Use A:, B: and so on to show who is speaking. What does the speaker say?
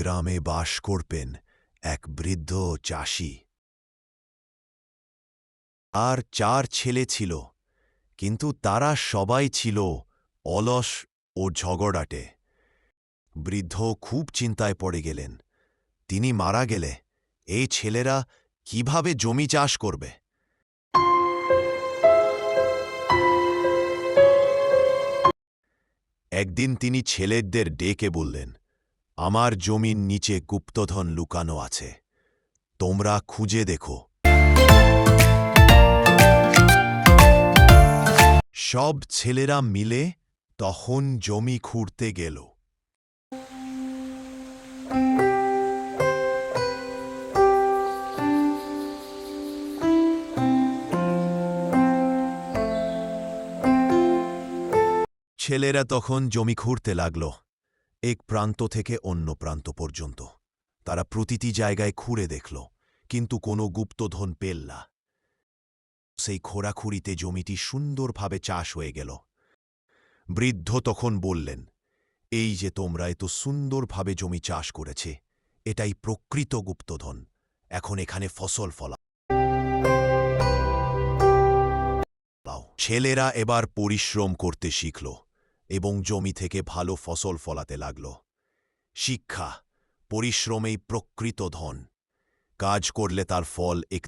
A: গ্রামে বাস করতেন এক বৃদ্ধ চাষী। আর 4 ছেলে ছিল, কিন্তু তারা সবাই ছিল অলস ও ঝগড়াটে। বৃদ্ধ খুব চিন্তায় পড়ে গেলেন। তিনি মারা গেলে এই ছেলেরা কিভাবে জমি চাষ করবে? একদিন তিনি ছেলেদের ডেকে বললেন, আমার জমির নিচে গুপ্তধন লুকানো আছে, তোমরা খুঁজে দেখো। সব ছেলেরা মিলে তখন জমি খুঁড়তে গেল। ছেলেরা তখন জমি খুঁড়তে লাগল, এক প্রান্ত থেকে অন্য প্রান্ত পর্যন্ত। তারা প্রতিটি জায়গায় খুঁড়ে দেখল, কিন্তু কোনো গুপ্তধন পেল না। সেই খোঁড়াখুঁড়িতে জমিটি সুন্দরভাবে চাষ হয়ে গেল। বৃদ্ধ তখন বললেন, এই যে তোমরা এত সুন্দরভাবে জমি চাষ করেছে, এটাই প্রকৃত গুপ্তধন। এখন এখানে ফসল ফলাও। ছেলেরা এবার পরিশ্রম করতে শিখল এবং জমি থেকে ভালো ফসল ফলাতে লাগল। শিক্ষা, পরিশ্রমেই প্রকৃত ধন। কাজ করলে তার ফল এক